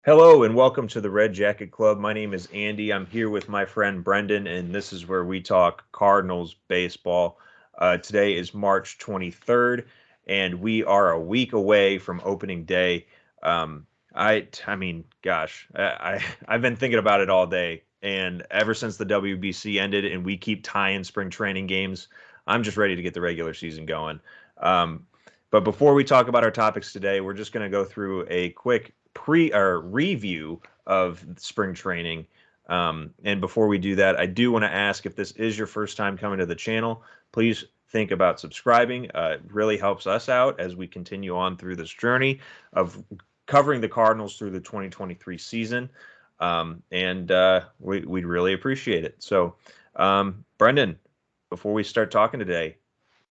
Hello and welcome to the Red Jacket Club. My name is Andy. I'm here with my friend Brendan, and this is where we talk Cardinals baseball. Today is March 23rd, and we are a week away from opening day. I've been thinking about it all day, and ever since the WBC ended and we keep tying spring training games, I'm just ready to get the regular season going. Um, but before we talk about our topics today, we're just going to go through a quick pre or review of spring training. And before we do that, I do want to ask, if this is your first time coming to the channel, please think about subscribing. It really helps us out as we continue on through this journey of covering the Cardinals through the 2023 season. We'd really appreciate it. So, Brendan, before we start talking today,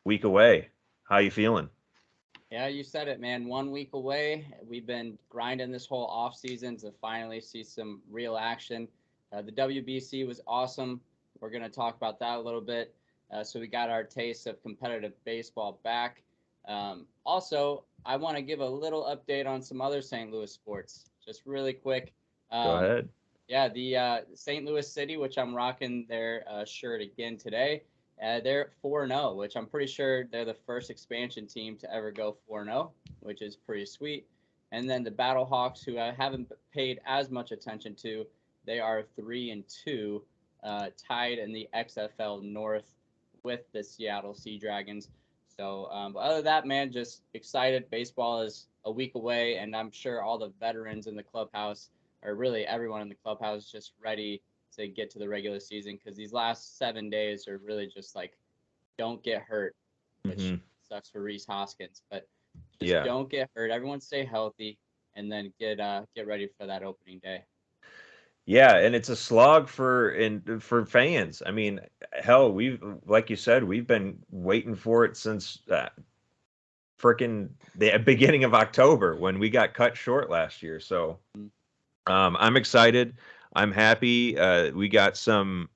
week away, how you feeling? Yeah, you said it, man. 1 week away. We've been grinding this whole off season to finally see some real action. The WBC was awesome. We're going to talk about that a little bit. So we got our taste of competitive baseball back. Also, I want to give a little update on some other St. Louis sports, just really quick. Go Um, ahead. yeah, the St. Louis City, which I'm rocking their shirt again today. They're 4-0, which I'm pretty sure they're the first expansion team to ever go 4-0, which is pretty sweet. And then the Battlehawks, who I haven't paid as much attention to, they are 3-2, tied in the XFL North with the Seattle Sea Dragons. So, but other than that, man, just excited. Baseball is a week away, and I'm sure all the veterans in the clubhouse, or really everyone in the clubhouse, is just ready to get to the regular season because these last 7 days are really just like don't get hurt, which Hmm. sucks for Reese Hoskins, but just Yeah. don't get hurt. Everyone stay healthy, and then get ready for that opening day. Yeah, and it's a slog for fans. I mean, hell, we've like you said, we've been waiting for it since frickin' the beginning of October when we got cut short last year. So, Mm. I'm excited. I'm happy. We got some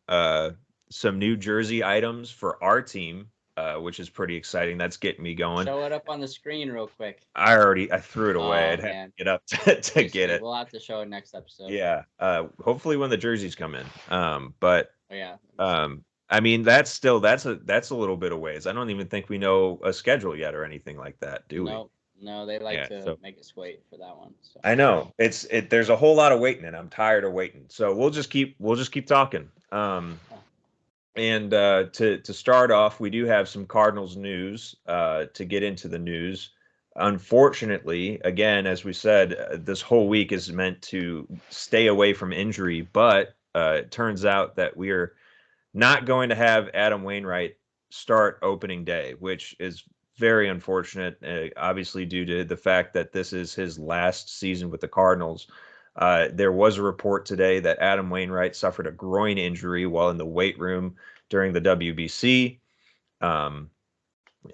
New Jersey items for our team, which is pretty exciting. That's getting me going. Show it up on the screen real quick. I threw it away. Oh I'd have to man, get up to too get sweet. it. We'll have to show it next episode. Yeah. Hopefully when the jerseys come in. But Oh yeah, I mean that's a little bit of ways. I don't even think we know a schedule yet or anything like that, do we? no, no, they like Yeah. to So make us wait for that one. So I know there's a whole lot of waiting, and I'm tired of waiting. So we'll just keep talking. And to start off, we do have some Cardinals news to get into the news. Unfortunately, again, as we said, this whole week is meant to stay away from injury, but it turns out that we are not going to have Adam Wainwright start opening day, which is very unfortunate, obviously, due to the fact that this is his last season with the Cardinals. There was a report today that Adam Wainwright suffered a groin injury while in the weight room during the WBC. Um,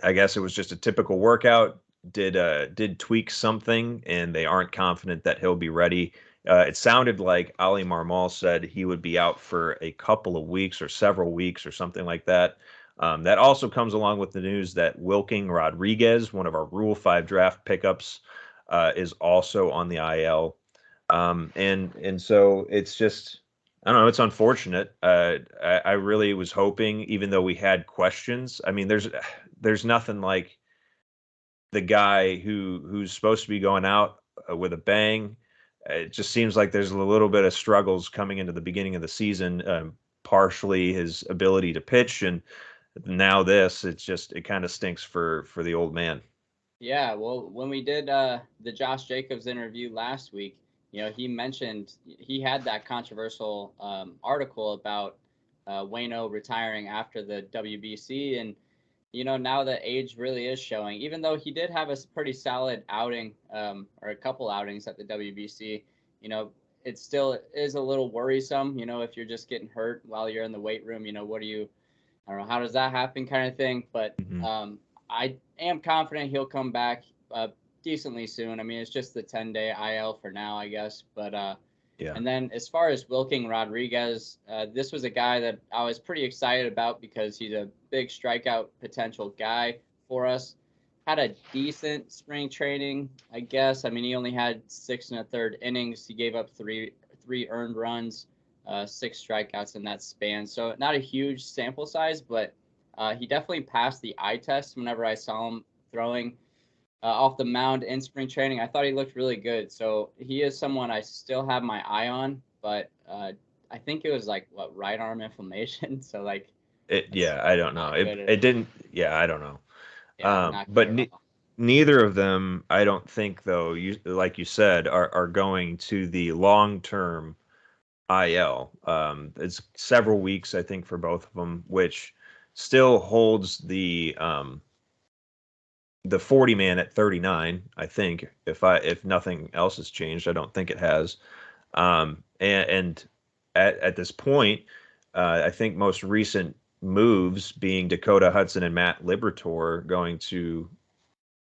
I guess it was just a typical workout. Did tweak something, and they aren't confident that he'll be ready. It sounded like Ali Marmol said he would be out for a couple of weeks or several weeks or something like that. That also comes along with the news that Wilking Rodriguez, one of our Rule 5 draft pickups, is also on the IL. And so it's just, I don't know, it's unfortunate. I really was hoping, even though we had questions. I mean, there's nothing like the guy who's supposed to be going out with a bang. It just seems like there's a little bit of struggles coming into the beginning of the season, partially his ability to pitch, and now this. It kind of stinks for the old man. yeah, well, when we did the Josh Jacobs interview last week, he mentioned he had that controversial article about Wayno retiring after the WBC, and now the age really is showing. Even though he did have a pretty solid outing, or a couple outings at the WBC, you know, it still is a little worrisome. If you're just getting hurt while you're in the weight room, what do you I don't know how does that happen, kind of thing. But Hmm. I am confident he'll come back decently soon. I mean, it's just the 10-day IL for now, I guess. But Yeah. and then as far as Wilking Rodriguez, this was a guy that I was pretty excited about because he's a big strikeout potential guy for us. had a decent spring training, I guess. I mean, he only had 6 1/3 innings. He gave up three earned runs, 6 strikeouts in that span. So not a huge sample size, but he definitely passed the eye test whenever I saw him throwing off the mound in spring training. I thought he looked really good. So he is someone I still have my eye on, but I think it was like what, right arm inflammation. So like that's Yeah, I don't know. not It good at it didn't. Yeah, I don't know. yeah, not good But at all. neither of them, I don't think, though, you like you said, are going to the long term IL. It's several weeks, I think, for both of them, which still holds the 40 man at 39. I think if nothing else has changed, I don't think it has. And at this point, I think most recent moves being Dakota Hudson and Matt Liberatore going to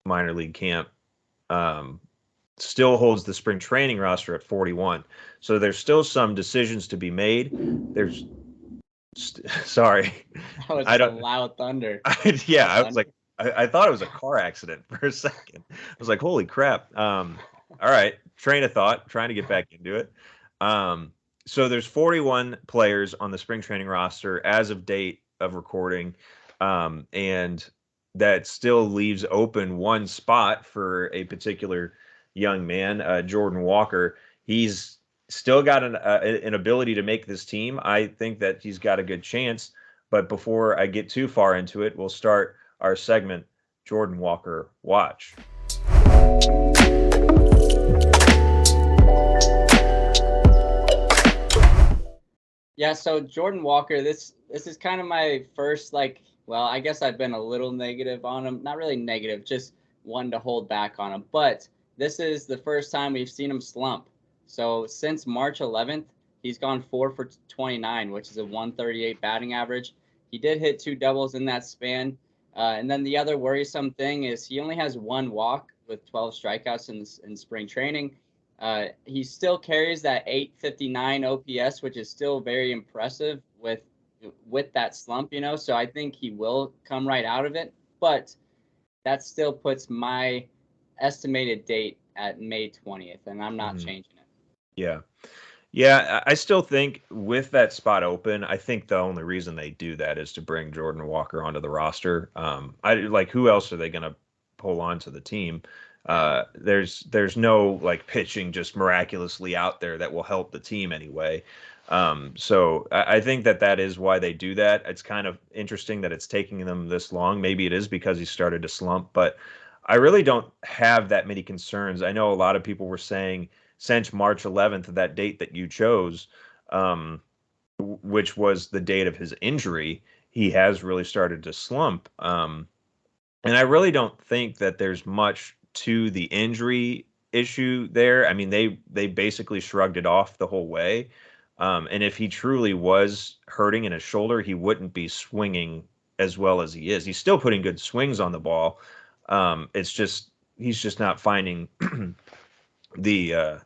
minor league camp, um, still holds the spring training roster at 41. So there's still some decisions to be made. There's sorry, That was I don't. some loud thunder. Yeah, That I was thunder. like, I thought it was a car accident for a second. I was like, holy crap. All right, train of thought, trying to get back into it. Um, so there's 41 players on the spring training roster as of date of recording, and that still leaves open one spot for a particular young man, Jordan Walker. He's still got an ability to make this team. I think that he's got a good chance. But before I get too far into it, we'll start our segment, Jordan Walker Watch. Yeah, so Jordan Walker, this is kind of my first like, well, I guess I've been a little negative on him. Not really negative, just one to hold back on him. But this is the first time we've seen him slump. So since March 11th, he's gone 4 for 29, which is a 138 batting average. He did hit 2 doubles in that span. And then the other worrisome thing is he only has 1 walk with 12 strikeouts in spring training. He still carries that 859 OPS, which is still very impressive with that slump, you know. So I think he will come right out of it, but that still puts my estimated date at May 20th, and I'm not Mhm. changing it. Yeah. Yeah, I still think with that spot open, I think the only reason they do that is to bring Jordan Walker onto the roster. I like who else are they going to pull onto the team? Yeah. There's no like pitching just miraculously out there that will help the team anyway. So I think that is why they do that. It's kind of interesting that it's taking them this long. Maybe it is because he started to slump, but I really don't have that many concerns. I know a lot of people were saying since March 11th, that date that you chose, um, which was the date of his injury, he has really started to slump. And I really don't think that there's much to the injury issue there. I mean, they basically shrugged it off the whole way. And if he truly was hurting in his shoulder, he wouldn't be swinging as well as he is. He's still putting good swings on the ball. It's just he's just not finding the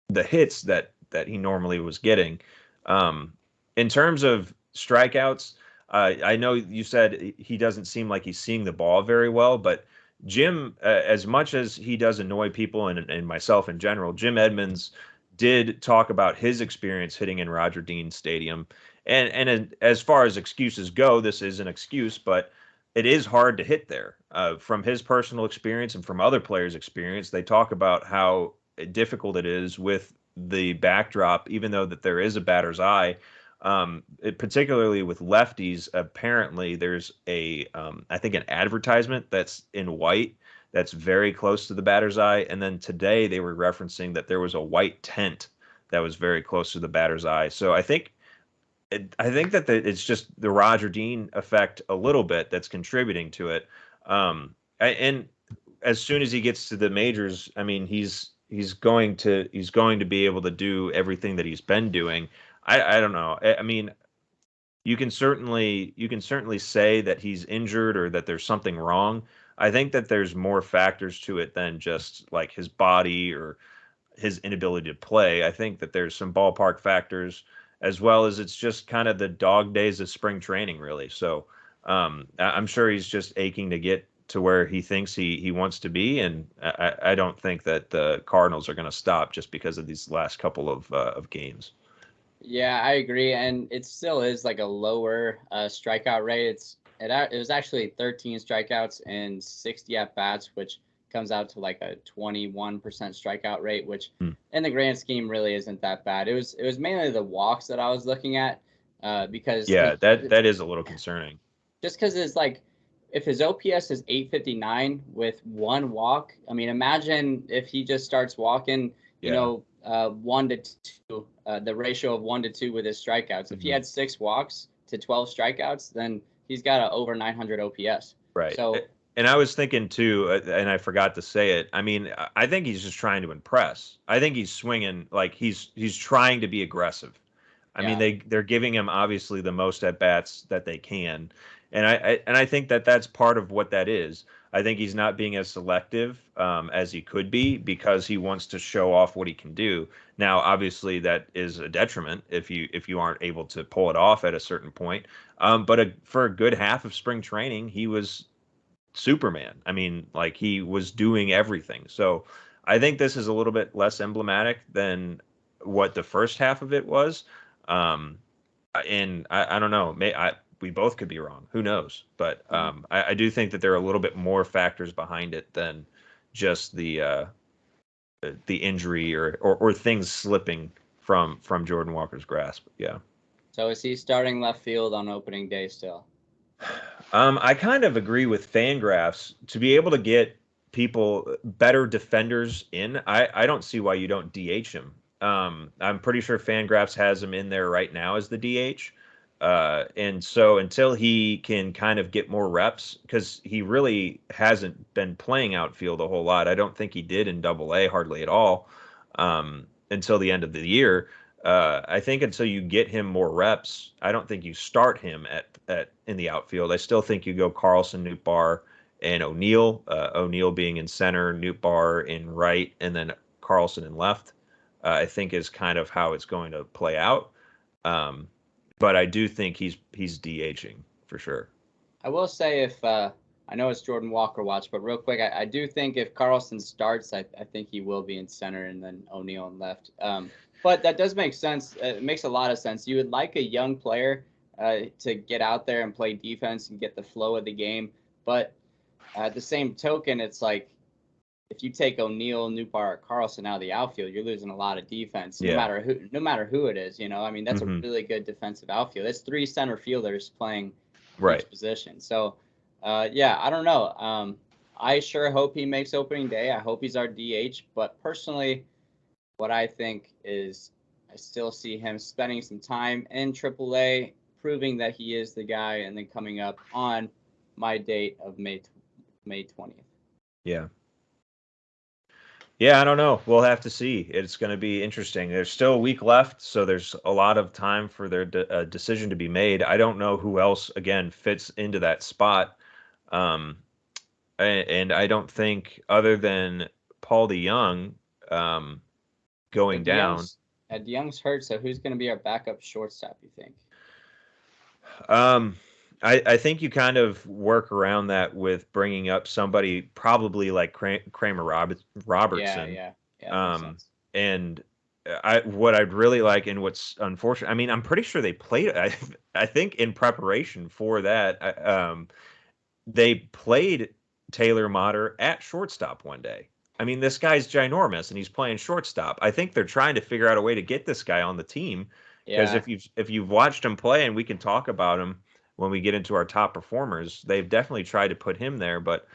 the hits that he normally was getting. Um, in terms of strikeouts, I know you said he doesn't seem like he's seeing the ball very well, but Jim, as much as he does annoy people and myself in general, Jim Edmonds did talk about his experience hitting in Roger Dean Stadium. And as far as excuses go, this is an excuse, but it is hard to hit there. From his personal experience and from other players' experience, they talk about how difficult it is with the backdrop, even though that there is a batter's eye. Particularly with lefties, apparently there's I think an advertisement that's in white that's very close to the batter's eye. And then today they were referencing that there was a white tent that was very close to the batter's eye. So I think that it's just the Roger Dean effect a little bit that's contributing to it. And as soon as he gets to the majors, I mean, he's going to be able to do everything that he's been doing. I don't know. I mean, you can certainly say that he's injured or that there's something wrong. I think that there's more factors to it than just like his body or his inability to play. I think that there's some ballpark factors as well as it's just kind of the dog days of spring training, really. So I'm sure he's just aching to get to where he thinks he wants to be, and I don't think that the Cardinals are going to stop just because of these last couple of games. Yeah, I agree, and it still is like a lower strikeout rate. It was actually 13 strikeouts and 60 at bats, which comes out to like a 21% strikeout rate, which Hmm. in the grand scheme really isn't that bad. It was mainly the walks that I was looking at, because Yeah, that is a little concerning. just because it's like if his OPS is 859 with one walk, I mean, imagine if he just starts walking, Yeah. 1 to 2, the ratio of 1 to 2 with his strikeouts. If he Hmm. had 6 walks to 12 strikeouts, then he's got a over 900 OPS. Right. So And I was thinking too, and I forgot to say it. I mean, I think he's just trying to impress. I think he's swinging like he's trying to be aggressive. I mean, yeah, they're giving him obviously the most at bats that they can, and I think that that's part of what that is. I think he's not being as selective as he could be because he wants to show off what he can do. Now, obviously, that is a detriment if you aren't able to pull it off at a certain point. But for a good half of spring training, he was Superman. I mean, like he was doing everything. So I think this is a little bit less emblematic than what the first half of it was. Um, and I don't know. We both could be wrong. Who knows? But mhm. I do think that there are a little bit more factors behind it than just the injury or things slipping from Jordan Walker's grasp. Yeah. So is he starting left field on opening day still? I kind of agree with Fangraphs to be able to get people better defenders in. I don't see why you don't DH him. I'm pretty sure Fangraphs has him in there right now as the DH. And so until he can kind of get more reps, because he really hasn't been playing outfield a whole lot. I don't think he did in Double A hardly at all until the end of the year. I think until you get him more reps, I don't think you start him at in the outfield. I still think you go Carlson, Nootbaar, and O'Neill. O'Neill being in center, Nootbaar in right, and then Carlson in left. I think is kind of how it's going to play out. Um, but I do think he's DHing for sure. I will say if I know it's Jordan Walker watch, but real quick, I do think if Carlson starts, I think he will be in center and then O'Neill in left. But that does make sense. It makes a lot of sense. You would like a young player to get out there and play defense and get the flow of the game. But at the same token, it's like if you take O'Neill, Nootbaar, or Carlson out of the outfield, you're losing a lot of defense, no Yeah. matter who, no matter who it is. I mean, that's a Hmm. really good defensive outfield. It's 3 center fielders playing Right. each position. So, yeah, I don't know. I sure hope he makes opening day. I hope he's our DH. But personally, what I think is I still see him spending some time in AAA, proving that he is the guy, and then coming up on my date of May 20th. Yeah. Yeah, I don't know. We'll have to see. It's going to be interesting. There's still a week left, so there's a lot of time for their decision to be made. I don't know who else, again, fits into that spot. Um, and I don't think, other than Paul DeYoung going But down, DeYoung's hurt, so who's going to be our backup shortstop? You think? um, I think you kind of work around that with bringing up somebody probably like Kramer Yeah, Robertson. yeah, yeah. That makes Um, sense. and what I'd really like, and what's unfortunate, I mean, I'm pretty sure they played. I think in preparation for that, they played Taylor Motter at shortstop one day. I mean, this guy's ginormous, and he's playing shortstop. I think they're trying to figure out a way to get this guy on the team because Yeah, if you've watched him play, and we can talk about him when we get into our top performers, they've definitely tried to put him there, but.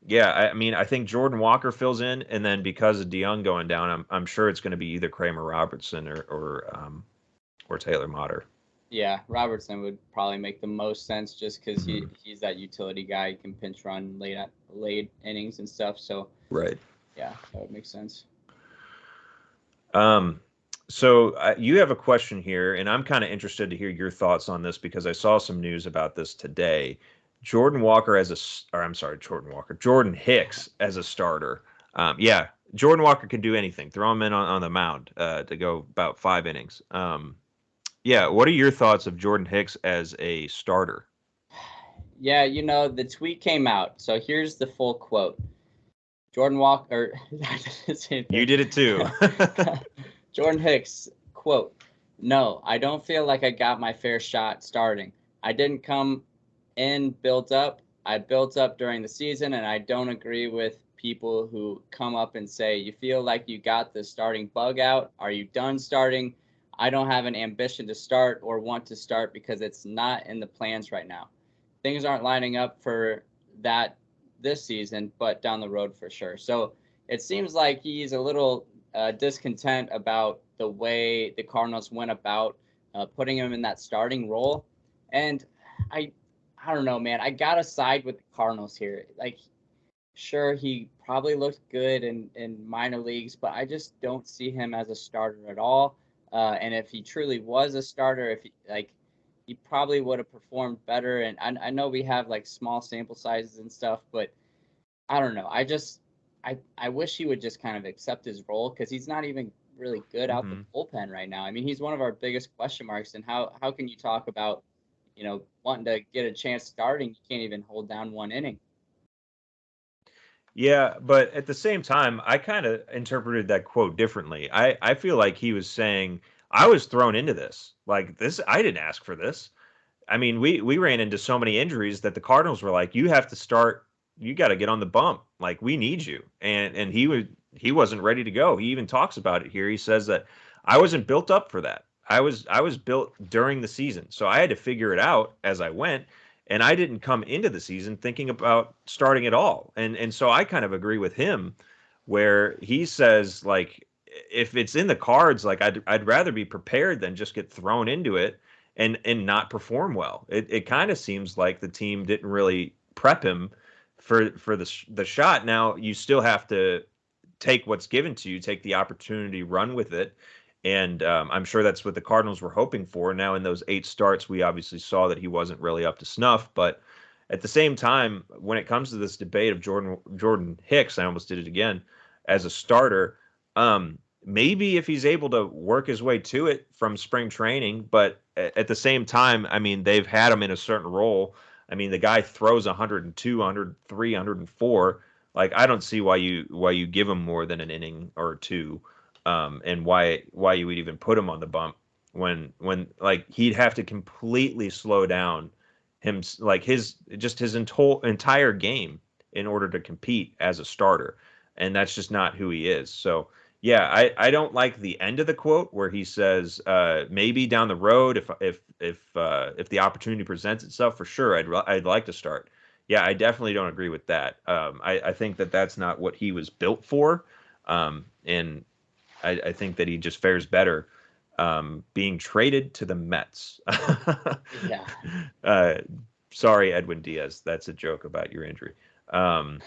Yeah, I mean, I think Jordan Walker fills in, and then because of DeYoung going down, I'm sure it's going to be either Kramer Robertson or Taylor Motter. yeah. Robertson would probably make the most sense just because Mhm. he's that utility guy. He can pinch run late innings and stuff. So Right. yeah, that would make sense. Um, so you have a question here, and I'm kind of interested to hear your thoughts on this because I saw some news about this today. Jordan Walker or I'm sorry, Jordan Hicks as a starter. Yeah, Jordan Walker can do anything. Throw him in on the mound to go about 5 innings. Yeah, what are your thoughts of Jordan Hicks as a starter? Yeah, the tweet came out. So here's the full quote. Jordan Walker, I did the same You thing. did it too. Jordan Hicks, quote, "No, I don't feel like I got my fair shot starting. I didn't come in built up. I built up during the season, and I don't agree with people who come up and say, you feel like you got the starting bug out. Are you done starting? I don't have an ambition to start or want to start because it's not in the plans right now. Things aren't lining up for that this season, but down the road for sure." So it seems like he's a little discontent about the way the Cardinals went about putting him in that starting role. And I, I don't know, man. I gotta side with the Cardinals here. Like, sure, he probably looked good in minor leagues, but I just don't see him as a starter at all. And if he truly was a starter, if he, like, he probably would have performed better. And I know we have like small sample sizes and stuff, but I don't know. I wish he would just kind of accept his role because he's not even really good out the Hmm. bullpen right now. I mean, he's one of our biggest question marks. And how can you talk about wanting to get a chance starting? You can't even hold down one inning. Yeah, but at the same time, I kind of interpreted that quote differently. I feel like he was saying, I was thrown into this. Like this, I didn't ask for this. I mean, we ran into so many injuries that the Cardinals were like, you have to start, you got to get on the bump. Like we need you. And he wasn't ready to go. He even talks about it here. He says that I wasn't built up for that. I was built during the season. So I had to figure it out as I went. And I didn't come into the season thinking about starting at all. And so I kind of agree with him where he says like if it's in the cards, like I'd rather be prepared than just get thrown into it and not perform well. It kind of seems like the team didn't really prep him for the shot. Now you still have to take what's given to you, take the opportunity, run with it. And I'm sure that's what the Cardinals were hoping for. Now, in those 8 starts, we obviously saw that he wasn't really up to snuff. But at the same time, when it comes to this debate of Jordan Hicks, I almost did it again as a starter. Maybe if he's able to work his way to it from spring training, but at the same time, I mean, they've had him in a certain role. I mean, the guy throws 102, 103, 104. Like I don't see why you give him more than an inning or two, and why you would even put him on the bump when like he'd have to completely slow down him like his entire game in order to compete as a starter, and that's just not who he is. So yeah, I don't like the end of the quote where he says maybe down the road if the opportunity presents itself for sure I'd like to start. Yeah, I definitely don't agree with that. I think that that's not what he was built for. And I think that he just fares better being traded to the Mets. Yeah. uh, sorry, Edwin Diaz. That's a joke about your injury. Um,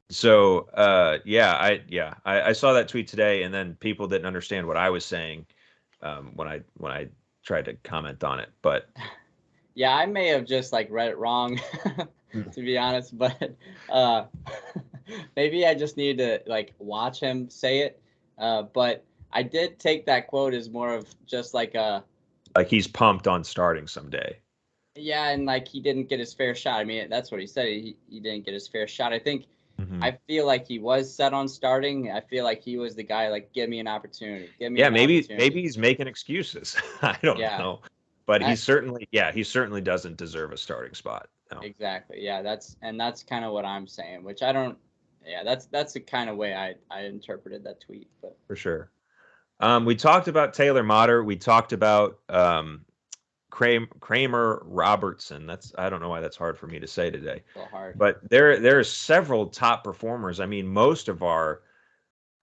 so I saw that tweet today, and then people didn't understand what I was saying when I tried to comment on it. But Yeah, I may have just like read it wrong, to be honest, but uh, maybe I just need to like watch him say it. But I did take that quote as more of just like a like he's pumped on starting someday. yeah, and like he didn't get his fair shot. I mean, that's what he said. He didn't get his fair shot. Hmm. I feel like he was set on starting. I feel like he was the guy like give me an opportunity, give me Yeah, an maybe opportunity. he's making excuses. I don't Yeah, know, but I, he certainly doesn't deserve a starting spot. No, exactly. Yeah, that's kind of what I'm saying. Which I don't. Yeah, that's the kind of way I interpreted that tweet. But for sure. We talked about Taylor Motter. We talked about Kramer Robertson. That's I don't know why that's hard for me to say today, a little hard. but there are several top performers. I mean, most of our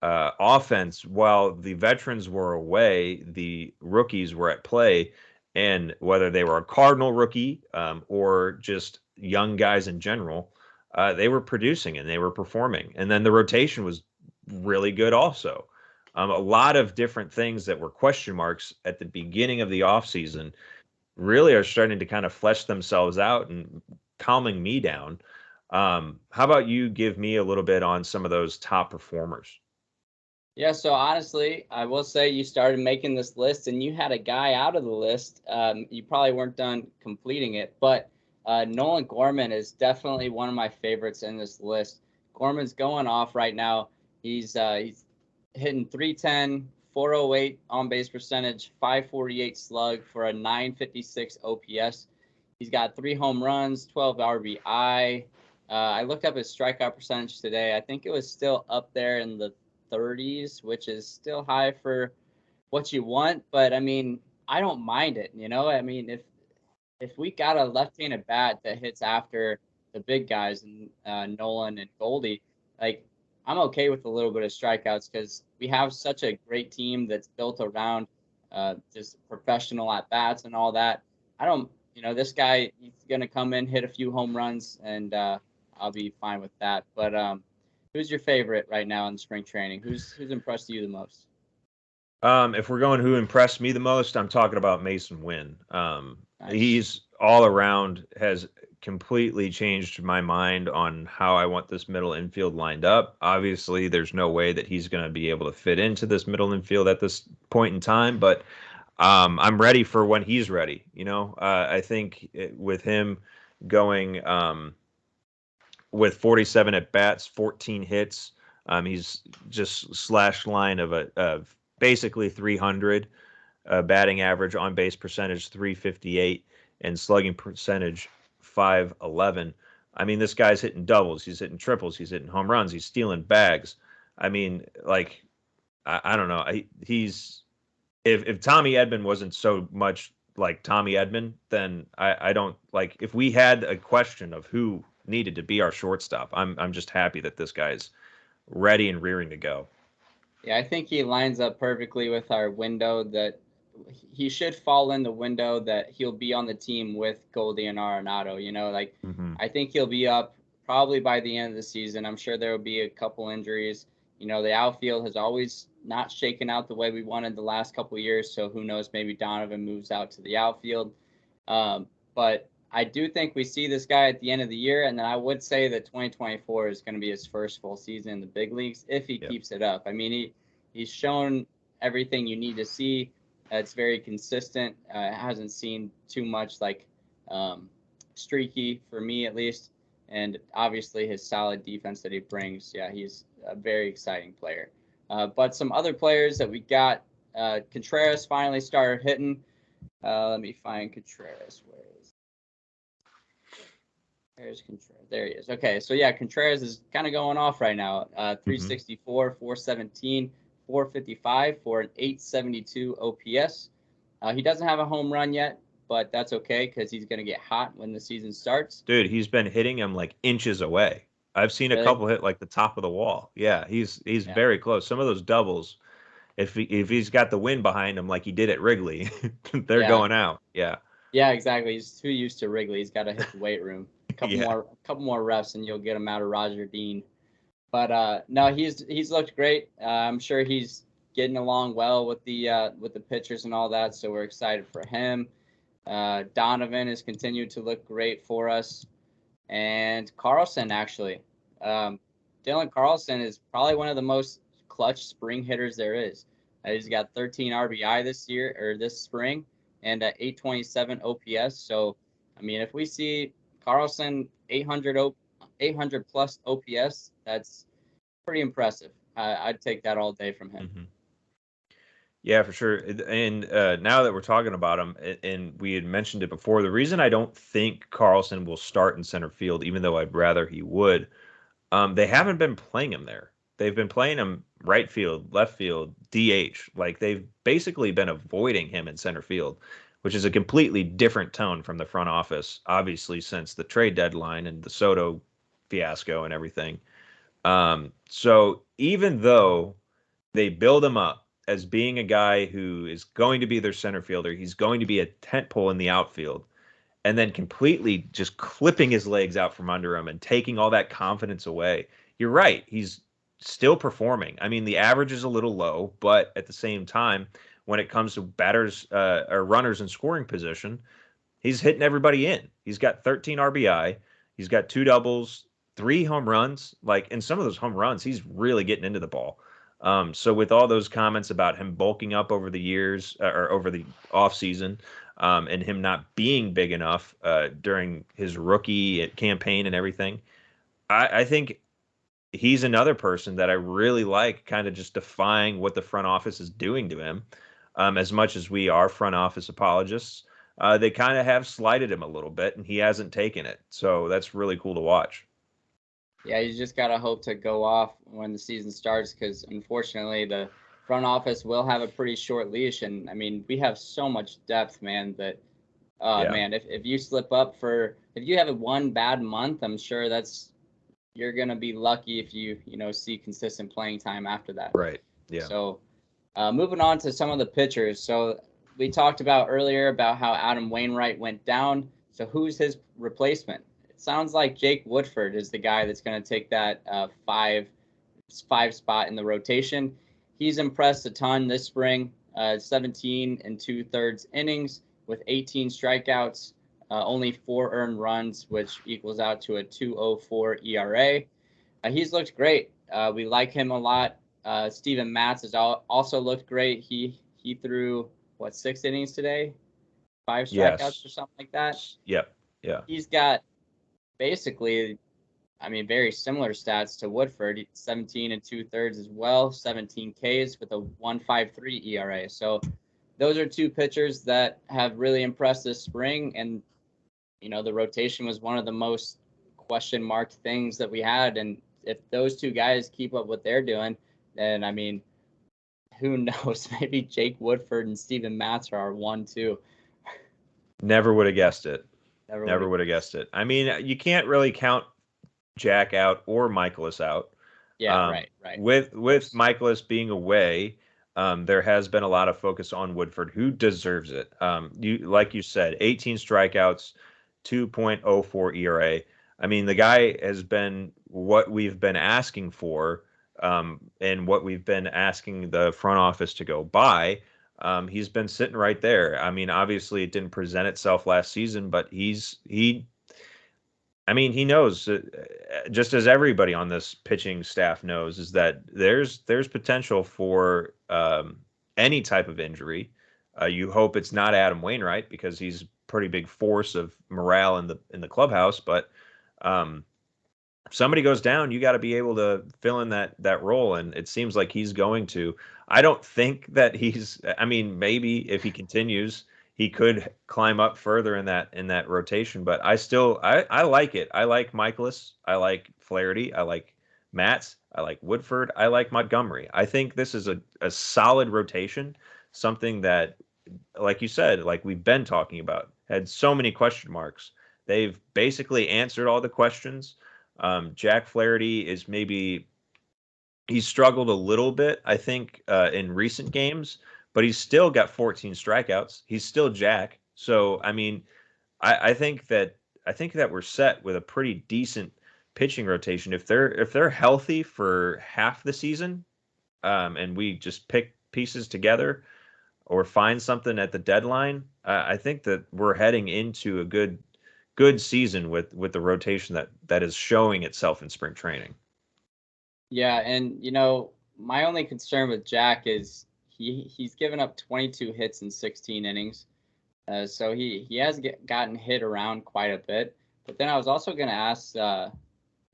offense, while the veterans were away, the rookies were at play, and whether they were a Cardinal rookie or just young guys in general, they were producing and they were performing. And then the rotation was really good also. A lot of different things that were question marks at the beginning of the offseason really are starting to kind of flesh themselves out and calming me down. How about you give me a little bit on some of those top performers? Yeah, so honestly, I will say you started making this list and you had a guy out of the list. You probably weren't done completing it, but Nolan Gorman is definitely one of my favorites in this list. Gorman's going off right now. He's hitting 310, 408 on base percentage, 548 slug for a 956 OPS. He's got 3 home runs, 12 RBI. I looked up his strikeout percentage today. I think it was still up there in the 30s, which is still high for what you want. But I mean, I don't mind it. I mean, if we got a left-handed bat that hits after the big guys and Nolan and Goldie, like I'm okay with a little bit of strikeouts because we have such a great team that's built around just professional at bats and all that. I don't, this guy he's gonna come in, hit a few home runs, and I'll be fine with that. But who's your favorite right now in spring training? Who's impressed you the most? If we're going who impressed me the most, I'm talking about Mason Wynn. Nice. He's all around has completely changed my mind on how I want this middle infield lined up. Obviously, there's no way that he's going to be able to fit into this middle infield at this point in time, but I'm ready for when he's ready. I think with him going with 47 at bats, 14 hits, he's just slash line of basically 300, batting average, on base percentage 358, and slugging percentage 511. I mean, this guy's hitting doubles, he's hitting triples, he's hitting home runs, he's stealing bags. I mean, like, I don't know. He's if Tommy Edman wasn't so much like Tommy Edman, then I don't like if we had a question of who needed to be our shortstop. I'm just happy that this guy's ready and rearing to go. Yeah, I think he lines up perfectly with our window that he should fall in the window that he'll be on the team with Goldie and Arenado. Mm-hmm. I think he'll be up probably by the end of the season. I'm sure there will be a couple injuries. The outfield has always not shaken out the way we wanted the last couple years. So who knows? Maybe Donovan moves out to the outfield. But I do think we see this guy at the end of the year, and then I would say that 2024 is going to be his first full season in the big leagues if he Yep. keeps it up. I mean, he's shown everything you need to see. It's very consistent. Hasn't seen too much streaky for me at least, and obviously his solid defense that he brings. Yeah, he's a very exciting player. But some other players that we got, Contreras finally started hitting. Let me find Contreras. There's Contreras. There he is. Okay, so yeah, Contreras is kind of going off right now. Mm-hmm. 364, 417, 455 for an 872 OPS. He doesn't have a home run yet, but that's okay because he's going to get hot when the season starts. Dude, he's been hitting him like inches away. I've seen a Really? couple hit like the top of the wall. Yeah, he's Yeah. very close. Some of those doubles, if he's got the wind behind him like he did at Wrigley, they're Yeah. going out. Yeah. Yeah, exactly. He's too used to Wrigley. He's got to hit the weight room. A couple Yeah. more reps, and you'll get him out of Roger Dean. But no, he's looked great. I'm sure he's getting along well with the pitchers and all that. So we're excited for him. Donovan has continued to look great for us, and Carlson actually. Dylan Carlson is probably one of the most clutch spring hitters there is. He's got 13 RBI this year or this spring, and 827 OPS. So, I mean, if we see Carlson 800 plus OPS, that's pretty impressive. I'd take that all day from him. Mm-hmm. Yeah, for sure. And now that we're talking about him, and we had mentioned it before, the reason I don't think Carlson will start in center field, even though I'd rather he would, they haven't been playing him there. They've been playing him right field, left field, DH. Like they've basically been avoiding him in center field, which is a completely different tone from the front office, obviously, since the trade deadline and the Soto fiasco and everything. So even though they build him up as being a guy who is going to be their center fielder, he's going to be a tent pole in the outfield, and then completely just clipping his legs out from under him and taking all that confidence away. You're right. He's still performing. I mean, the average is a little low, but at the same time, when it comes to batters or runners in scoring position, he's hitting everybody in. He's got 13 RBI. He's got 2 doubles, 3 home runs. Like, in some of those home runs, he's really getting into the ball. So with all those comments about him bulking up over the years or over the off season, and him not being big enough during his rookie campaign and everything. I think he's another person that I really like, kind of just defying what the front office is doing to him. As much as we are front office apologists, they kind of have slighted him a little bit, and he hasn't taken it. So that's really cool to watch. Yeah, you just gotta hope to go off when the season starts, because unfortunately the front office will have a pretty short leash, and I mean we have so much depth, man. That Yeah, man, if you slip up if you have a one bad month, I'm sure you're gonna be lucky if you see consistent playing time after that. right. Yeah. So moving on to some of the pitchers. So we talked about earlier about how Adam Wainwright went down. So who's his replacement? It sounds like Jake Woodford is the guy that's going to take that five spot in the rotation. He's impressed a ton this spring. 17 and 2/3 innings with 18 strikeouts, only 4 earned runs, which equals out to a 2.04 ERA. He's looked great. We like him a lot. Steven Matz has also looked great. He threw 6 innings today, 5 strikeouts Yes. or something like that. Yep. Yeah. He's got basically, I mean, very similar stats to Woodford. 17 and 2/3 as well, 17 Ks with a 1.53 ERA. So those are two pitchers that have really impressed this spring. And the rotation was one of the most question marked things that we had. And if those two guys keep up what they're doing, then I mean, who knows? Maybe Jake Woodford and Steven Matz are our 1-2. Never would have guessed it. Never would Never have. would have guessed it. I mean, you can't really count Jack out or Michaelis out. Yeah, right. Of With course. Michaelis being away, there has been a lot of focus on Woodford, who deserves it. Like you said, 18 strikeouts, 2.04 ERA. I mean, the guy has been what we've been asking for, and what we've been asking the front office to go by. He's been sitting right there. I mean, obviously it didn't present itself last season, but I mean, he knows, just as everybody on this pitching staff knows, is that there's potential for any type of injury. You hope it's not Adam Wainwright, because he's a pretty big force of morale in the clubhouse. But um, if somebody goes down, you got to be able to fill in that role, and it seems like he's going to. I don't think that he's. I mean, maybe if he continues, he could climb up further in that rotation. But I like it. I like Michaelis. I like Flaherty. I like Matz. I like Woodford. I like Montgomery. I think this is a solid rotation. Something that, like you said, like we've been talking about, had so many question marks. They've basically answered all the questions. Jack Flaherty is maybe he's struggled a little bit, I think, in recent games, but he's still got 14 strikeouts. He's still Jack. So I mean, I think that we're set with a pretty decent pitching rotation. If they're healthy for half the season, and we just pick pieces together or find something at the deadline, I think that we're heading into a good season with the rotation that is showing itself in spring training. Yeah, and my only concern with Jack is he's given up 22 hits in 16 innings. So he has gotten hit around quite a bit. But then I was also going to ask,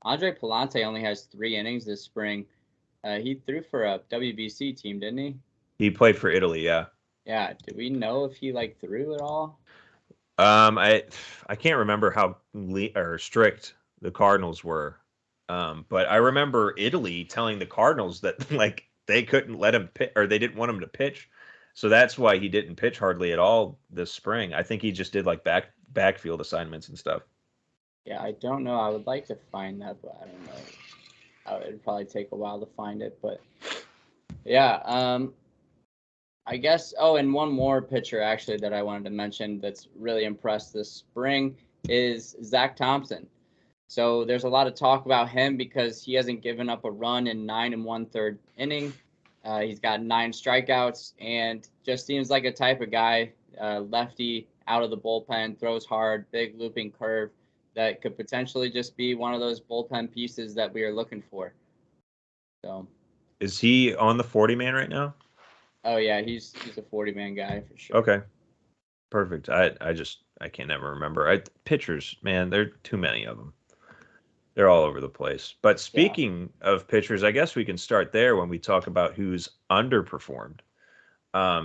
Andre Palante only has 3 innings this spring. He threw for a WBC team, didn't he? He played for Italy, yeah. Yeah. Do we know if he threw at all? I can't remember how or strict the Cardinals were, but I remember Italy telling the Cardinals that like they couldn't let him pitch, or they didn't want him to pitch, so that's why he didn't pitch hardly at all this spring. I think he just did like backfield assignments and stuff. Yeah, I don't know. I would like to find that, but I don't know. It'd probably take a while to find it, but yeah. I guess. Oh, and one more pitcher actually that I wanted to mention that's really impressed this spring is Zach Thompson. So there's a lot of talk about him because he hasn't given up a run in 9 1/3 inning. He's got 9 strikeouts and just seems like a type of guy, lefty out of the bullpen, throws hard, big looping curve that could potentially just be one of those bullpen pieces that we are looking for. So, Is he on the 40 man right now? oh yeah, he's a 40-man guy for sure. Okay. Perfect. I can't ever remember. Pitchers, man, there are too many of them. They're all over the place. But Yeah. speaking of pitchers, I guess we can start there when we talk about who's underperformed.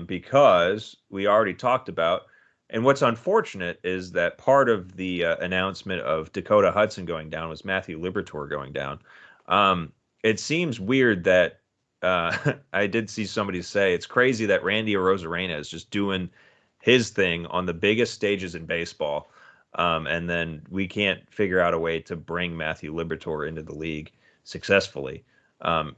Because we already talked about, and what's unfortunate is that part of the announcement of Dakota Hudson going down was Matthew Liberatore going down. It seems weird that I did see somebody say it's crazy that Randy Arozarena is just doing his thing on the biggest stages in baseball, and then we can't figure out a way to bring Matthew Liberatore into the league successfully.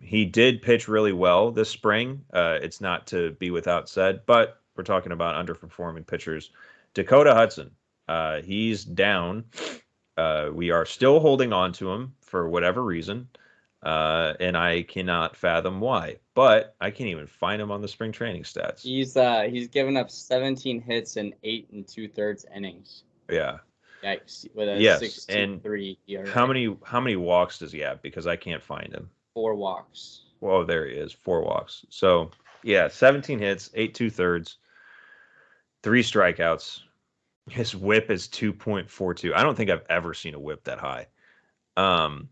He did pitch really well this spring. It's not to be without said, but we're talking about underperforming pitchers. Dakota Hudson, he's down. We are still holding on to him for whatever reason, and I cannot fathom why. But I can't even find him on the spring training stats. He's given up 17 hits in 8 2/3 innings. Yeah. Yikes! With a Yes, and 6.23 ERA. how many walks does he have? Because I can't find him. 4 walks. Whoa, there he is. 4 walks. So yeah, 17 hits, 8 2/3, 3 strikeouts. His whip is 2.42. I don't think I've ever seen a whip that high. Um,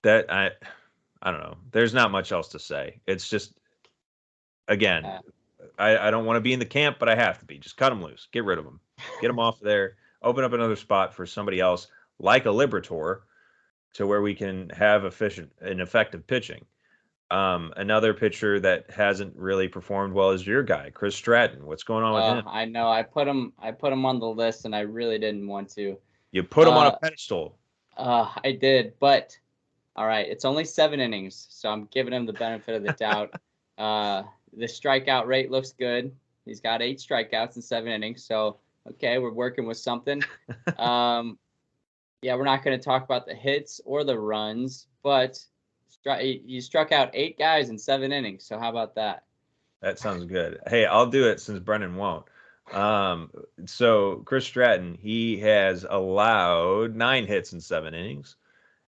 that I don't know. There's not much else to say. It's just again, Uh, I don't want to be in the camp, but I have to be. Just cut him loose. Get rid of him. Get him off there. Open up another spot for somebody else like a Liberatore to where we can have efficient and effective pitching. Another pitcher that hasn't really performed well is your guy, Chris Stratton. What's going on with him? I know. I put him on the list, and I really didn't want to. You put him on a pedestal. I did, but all right. It's only 7 innings, so I'm giving him the benefit of the doubt. The strikeout rate looks good. He's got 8 strikeouts in 7 innings, so okay, we're working with something. Yeah, we're not going to talk about the hits or the runs, but you struck out 8 guys in 7 innings. So how about that? That sounds good. Hey, I'll do it since Brennan won't. So Chris Stratton, he has allowed 9 hits in 7 innings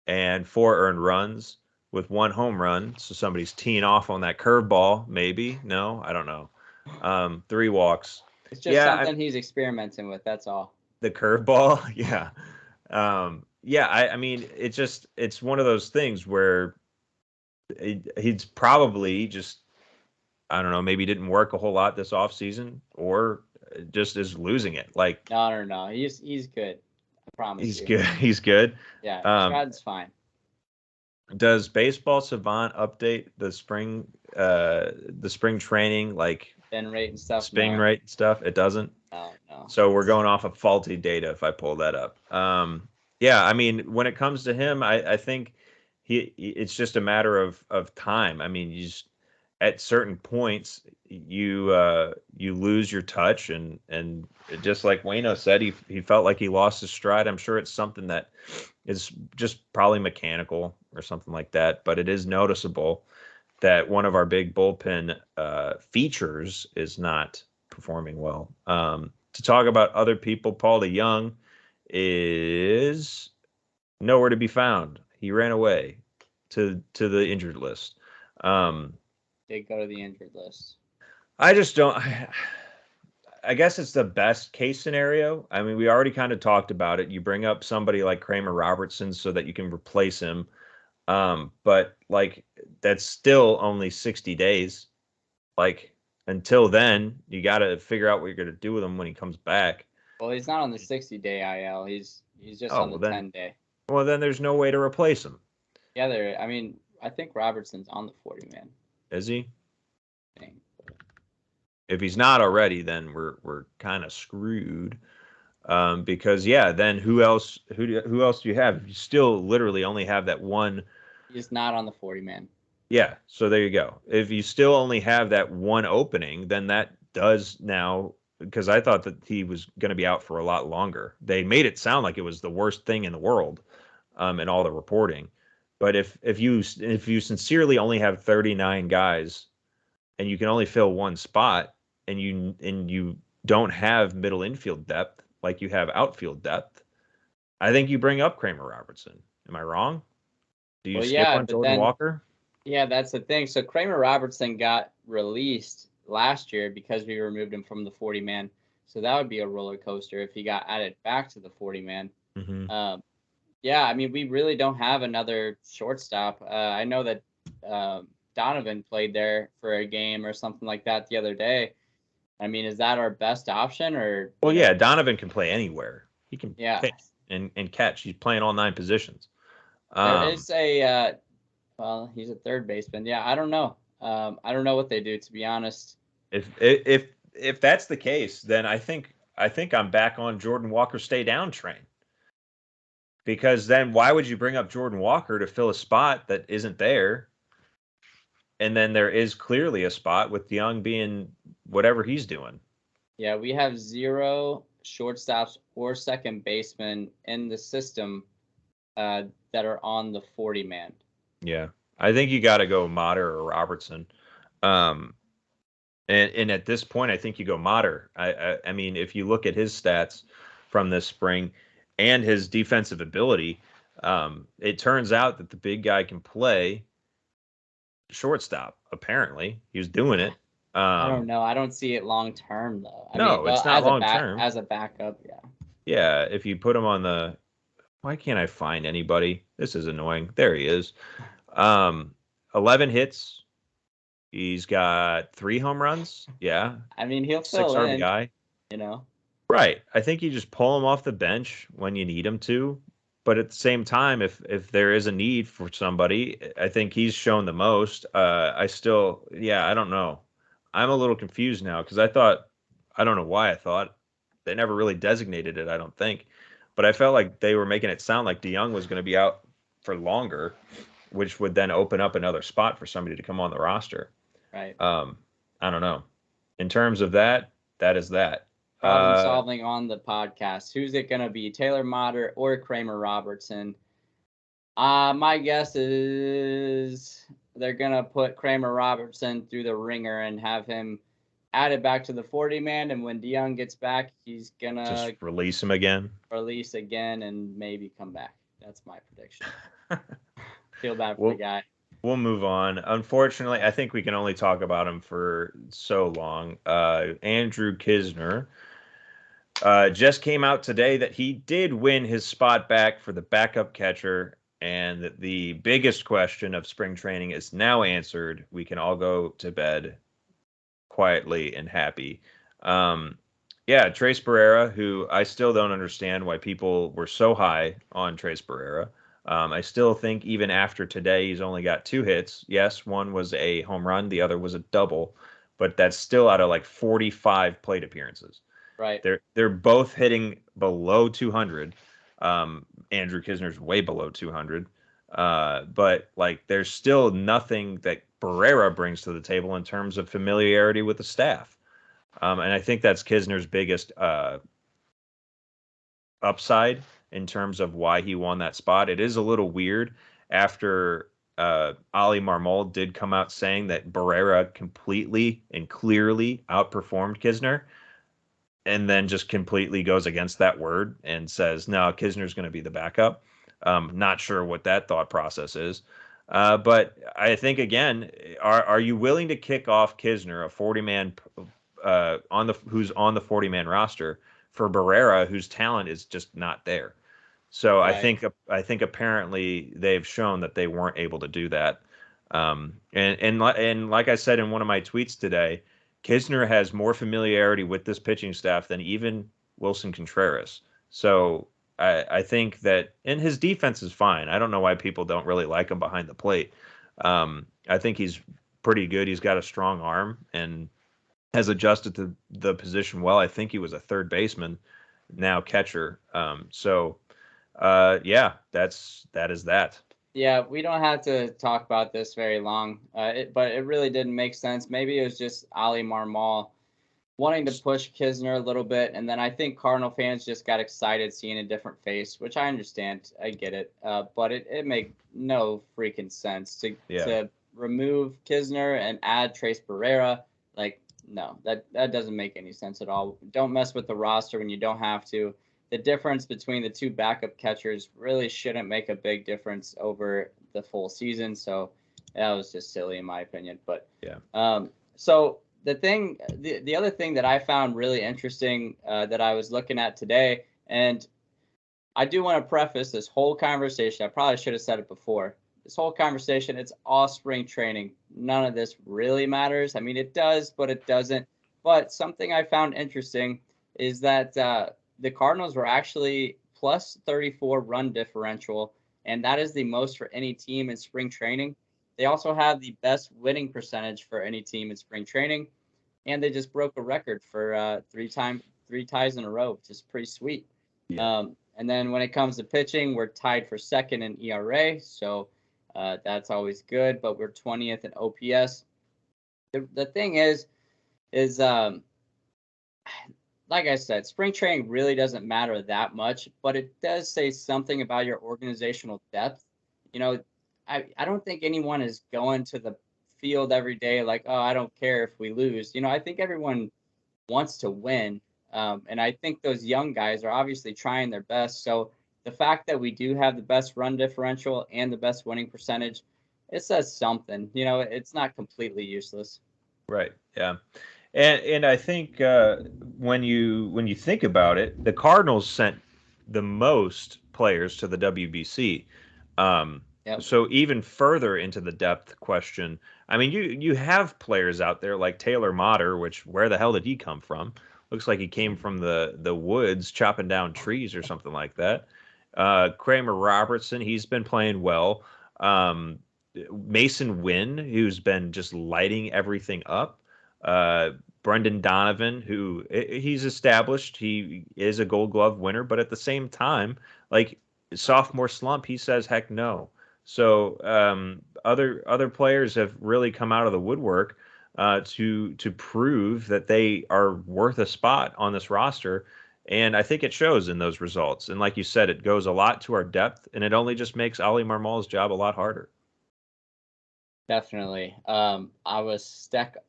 and 4 earned runs with 1 home run. So somebody's teeing off on that curveball, maybe. No, I don't know. 3 walks. It's just something he's experimenting with. That's all. The curveball, yeah. Yeah, I mean, it's one of those things where he's probably just, I don't know, maybe didn't work a whole lot this offseason or just is losing it. Like, no. He's good. I promise he's you. good. He's good. Yeah, Stratton's fine. Does Baseball Savant update the spring training, like spin rate and stuff? Spin rate and stuff? It doesn't? No. So we're going off of faulty data if I pull that up. Yeah, I mean, when it comes to him, I think it's just a matter of time. I mean, at certain points you lose your touch, and just like Wayno said, he felt like he lost his stride. I'm sure it's something that is just probably mechanical or something like that, but it is noticeable that one of our big bullpen features is not performing well. To talk about other people, Paul DeYoung is nowhere to be found. He ran away to the injured list. Did go to the injured list. I just don't. I guess it's the best case scenario. I mean, we already kind of talked about it. You bring up somebody like Kramer Robertson so that you can replace him. But like that's still only 60 days. Like until then, you got to figure out what you're going to do with him when he comes back. Well, he's not on the 60-day IL. He's just on the 10-day. Well, then there's no way to replace him. Yeah, I mean, I think Robertson's on the 40-man. Is he? If he's not already, then we're kind of screwed. Because then who else do you have? You still literally only have that one. He's not on the 40-man. Yeah, so there you go. If you still only have that one opening, then that does now, because I thought that he was going to be out for a lot longer. They made it sound like it was the worst thing in the world, in all the reporting. But if you sincerely only have 39 guys, and you can only fill one spot, and you don't have middle infield depth like you have outfield depth, I think you bring up Kramer Robertson. Am I wrong? Do you skip on Jordan Walker? Yeah, that's the thing. So Kramer Robertson got released last year because we removed him from the 40-man. So that would be a roller coaster if he got added back to the 40 man. Mm-hmm. Yeah, I mean, we really don't have another shortstop. I know that Donovan played there for a game or something like that the other day. I mean, is that our best option, or Well, yeah, Donovan can play anywhere. He can Yeah, pitch and catch. He's playing all 9 positions. there Um, is a well, he's a third baseman. Yeah, I don't know. I don't know what they do, to be honest. if that's the case, then I think I'm back on Jordan Walker stay down train. Because then why would you bring up Jordan Walker to fill a spot that isn't there? And then there is clearly a spot with Young being whatever he's doing. Yeah, we have 0 shortstops or second basemen in the system that are on the 40 man. Yeah. I think you got to go Mater or Robertson. Um, and at this point, I think you go Mater. I mean, if you look at his stats from this spring and his defensive ability, it turns out that the big guy can play shortstop. Apparently, he was doing it. I don't Um, know. I don't see it long term though. I mean, no, well, it's not long term. as a backup, yeah. Yeah, if you put him on the, why can't I find anybody? This is annoying. There he is. Um, 11 hits. He's got 3 home runs. Yeah, I mean, he'll 6 fill in, RBI. you know. Right. I think you just pull him off the bench when you need him to. But at the same time, if there is a need for somebody, I think he's shown the most. Yeah, I don't know. I'm a little confused now because I don't know why I thought they never really designated it. I don't think, but I felt like they were making it sound like DeYoung was going to be out for longer, which would then open up another spot for somebody to come on the roster. Right. I don't know. In terms of that, that is that. Problem Uh, solving on the podcast. Who's it gonna be? Taylor Motter or Kramer Robertson? My guess is they're gonna put Kramer Robertson through the ringer and have him added back to the 40 man. And when DeYoung gets back, he's just gonna release him again. release again and maybe come back. That's my prediction. Feel bad for the we'll guy. we'll move on. Unfortunately, I think we can only talk about him for so long. Andrew Kisner just came out today that he did win his spot back for the backup catcher, and that the biggest question of spring training is now answered. We can all go to bed quietly and happy. Um, yeah, Trace Barrera, who I still don't understand why people were so high on Trace Barrera. I still think even after today, he's only got 2 hits. Yes, one was a home run, the other was a double, but that's still out of like 45 plate appearances. Right. They're both hitting below 200. Andrew Kisner's way below 200. But like there's still nothing that Barrera brings to the table in terms of familiarity with the staff. And I think that's Kisner's biggest upside in terms of why he won that spot. It is a little weird after Ali Marmol did come out saying that Barrera completely and clearly outperformed Kisner, and then just completely goes against that word and says, no, Kisner's going to be the backup. Not sure what that thought process is. But I think, again, are you willing to kick off Kisner, a 40-man who's on the 40-man roster, for Barrera, whose talent is just not there? So Right. I think apparently they've shown that they weren't able to do that. And like I said in one of my tweets today, Kisner has more familiarity with this pitching staff than even Wilson Contreras. So I think that, and his defense is fine. I don't know why people don't really like him behind the plate. I think he's pretty good. He's got a strong arm and has adjusted to the position well. I think he was a third baseman, now catcher. Yeah, that is that. Yeah, we don't have to talk about this very long, but it really didn't make sense. Maybe it was just Ali Marmol wanting to push Kisner a little bit, and then I think Cardinal fans just got excited seeing a different face, which I understand. I get it, but it made no freaking sense Yeah. to remove Kisner and add Trace Barrera. Like, no, that doesn't make any sense at all. Don't mess with the roster when you don't have to. The difference between the 2 backup catchers really shouldn't make a big difference over the full season. So that was just silly in my opinion. But Yeah. so the other thing that I found really interesting that I was looking at today, and I do want to preface this whole conversation. I probably should have said it before. This whole conversation, it's all spring training. None of this really matters. I mean, it does, but it doesn't. But something I found interesting is that the Cardinals were actually plus 34 run differential, and that is the most for any team in spring training. They also have the best winning percentage for any team in spring training, and they just broke a record for three ties in a row, which is pretty sweet. Yeah. And then when it comes to pitching, we're tied for second in ERA, so that's always good. But we're 20th in OPS. The thing is like I said, spring training really doesn't matter that much, but it does say something about your organizational depth. You know, I don't think anyone is going to the field every day like, oh, I don't care if we lose. You know, I think everyone wants to win. And I think those young guys are obviously trying their best. So the fact that we do have the best run differential and the best winning percentage, it says something. You know, it's not completely useless. Right. Yeah. And I think when you think about it, the Cardinals sent the most players to the WBC. Um, Yep. so even further into the depth question, I mean, you have players out there like Taylor Motter, which where the hell did he come from? Looks like he came from the woods chopping down trees or something like that. Kramer Robertson, he's been playing well. Um, Mason Wynn, who's been just lighting everything up. Uh, Brendan Donovan, who he's established, he is a Gold Glove winner, but at the same time, like sophomore slump, he says heck no. So other players have really come out of the woodwork to prove that they are worth a spot on this roster, and I think it shows in those results. And like you said, it goes a lot to our depth, and it only just makes Ali Marmol's job a lot harder. Definitely. I was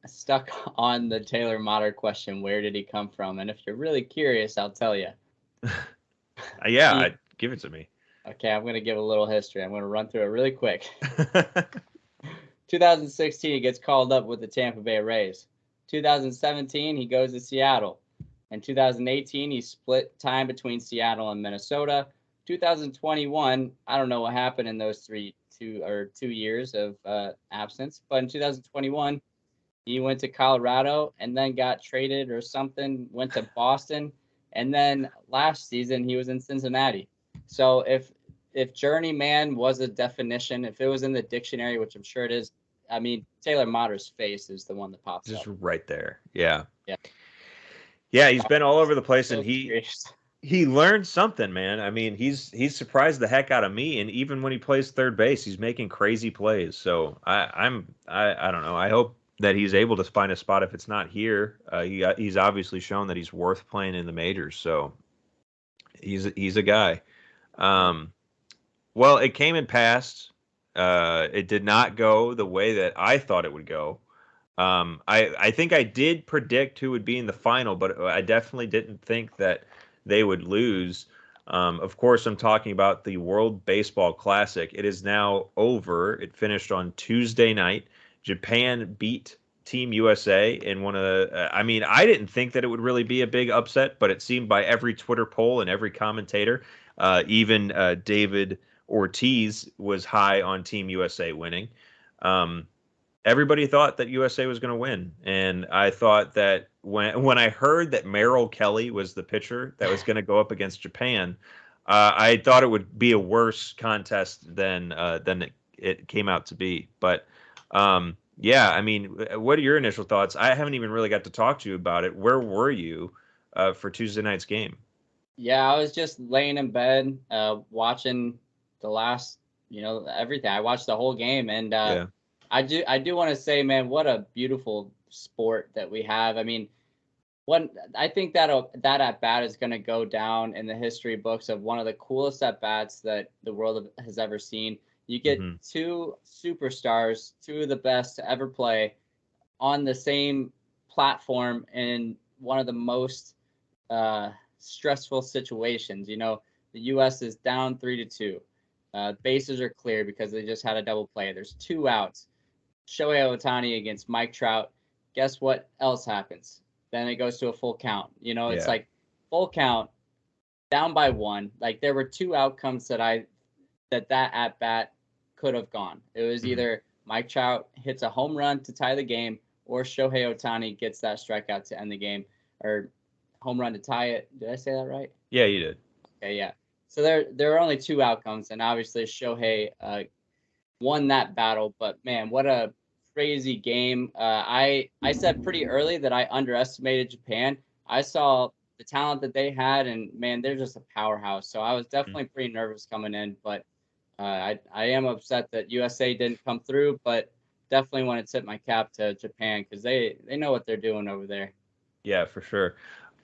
stuck on the Taylor Motter question. Where did he come from? And if you're really curious, I'll tell you. Yeah, He give it to me. Okay, I'm going to give a little history. I'm going to run through it really quick. 2016, he gets called up with the Tampa Bay Rays. 2017, he goes to Seattle. In 2018, he split time between Seattle and Minnesota. 2021, I don't know what happened in those 2 years of absence, but in 2021, he went to Colorado and then got traded or something, went to Boston, and then last season he was in Cincinnati. So if journeyman was a definition, if it was in the dictionary, which I'm sure it is, I mean, Taylor Motter's face is the one that pops Just up. right there. Yeah. Yeah. Yeah, he's been all over the place, and So he curious. he learned something, man. I mean, he's surprised the heck out of me, and even when he plays third base, he's making crazy plays. So I don't know. I hope that he's able to find a spot if it's not here. He's obviously shown that he's worth playing in the majors. So he's a guy. Um, well, it came and passed. It did not go the way that I thought it would go. I think I did predict who would be in the final, but I definitely didn't think that they would lose. Of course, I'm talking about the World Baseball Classic. It is now over. It finished on Tuesday night. Japan beat Team USA in one of the. I mean, I didn't think that it would really be a big upset, but it seemed by every Twitter poll and every commentator, even David Ortiz was high on Team USA winning. Um, Everybody thought that USA was going to win, and I thought that when I heard that Merrill Kelly was the pitcher that was going to go up against Japan, I thought it would be a worse contest than it came out to be. But yeah, I mean, what are your initial thoughts? I haven't even really got to talk to you about it. Where were you for Tuesday night's game? Yeah, I was just laying in bed, watching the last, everything. I watched the whole game, and Yeah. I do want to say, man, what a beautiful sport that we have. I mean, I think that at bat is going to go down in the history books of one of the coolest at bats that the world has ever seen. You get Hmm. two superstars, two of the best to ever play, on the same platform in one of the most stressful situations. The U.S. is down 3-2. Bases are clear because they just had a double play. There's two outs. Shohei Ohtani against Mike Trout. guess what else happens? Then it goes to a full count. It's Yeah. like full count, down by 1. Like there were 2 outcomes that at bat could have gone. It was Mhm. either Mike Trout hits a home run to tie the game, or Shohei Ohtani gets that strikeout to end the game, or home run to tie it. Did I say that right? Yeah, you did. Okay, yeah. So there are only 2 outcomes, and obviously Shohei won that battle. But man, what a crazy game! I said pretty early that I underestimated Japan. I saw the talent that they had, and man, they're just a powerhouse. So I was Mhm. definitely pretty nervous coming in, but I am upset that USA didn't come through. But definitely want to tip my cap to Japan because they know what they're doing over there. Yeah, for sure.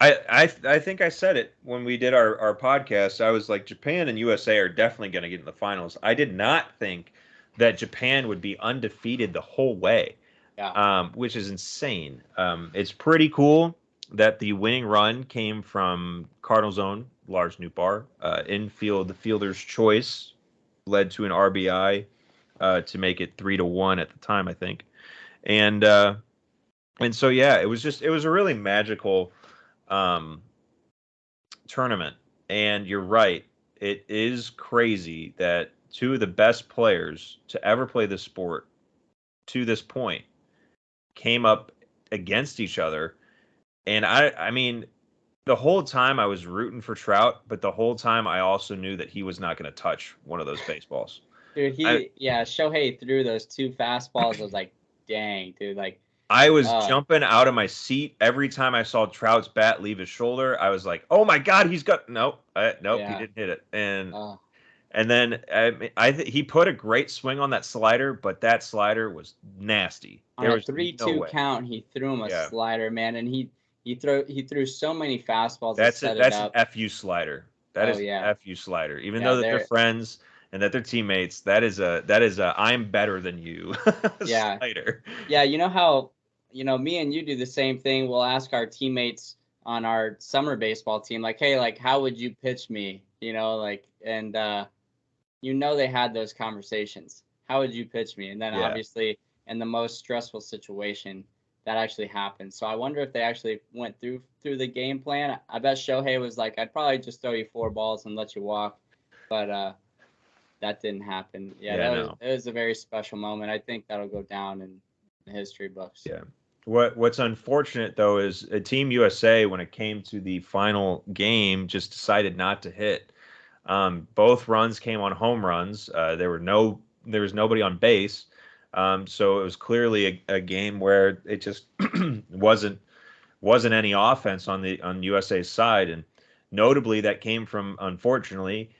I think I said it when we did our podcast. I was like, Japan and USA are definitely going to get in the finals. I did not think that Japan would be undefeated the whole way, Yeah, which is insane. It's pretty cool that the winning run came from Cardinals' own Lars Nootbaar. Infield, the fielder's choice led to an RBI to make it 3-1 at the time, I think. And uh, and so yeah, it was a really magical um, tournament. And you're right, it is crazy that two of the best players to ever play this sport to this point came up against each other. And I mean, the whole time I was rooting for Trout, but the whole time I also knew that he was not going to touch one of those baseballs. dude. I Shohei threw those 2 fastballs. I was like, dang, dude. Like, I was uh, jumping out of my seat every time I saw Trout's bat leave his shoulder. I was like, "Oh my God, he's got nope, he yeah. didn't hit it." And Uh, And then he put a great swing on that slider, but that slider was nasty. on There a was no 3-2 way. count, he threw him a Yeah, slider, man, and he threw so many fastballs to set it that's an up. FU slider. That Oh is an yeah, FU slider. Even though yeah, that they're they're friends and that they're teammates, that is a I'm better than you yeah, slider. yeah. You know how me and you do the same thing. We'll ask our teammates on our summer baseball team, like, hey, like, how would you pitch me? Like, and they had those conversations. How would you pitch me? And then Yeah. obviously in the most stressful situation, that actually happened. So I wonder if they actually went through the game plan. I bet Shohei was like, I'd probably just throw you 4 balls and let you walk, but that didn't happen. Yeah, Yeah, no. that was a very special moment. I think that'll go down in the history books. Yeah. What's unfortunate though is Team USA when it came to the final game just decided not to hit. Both runs came on home runs. There was nobody on base. So it was clearly a game where it just wasn't wasn't any offense on USA's side, and notably that came from unfortunately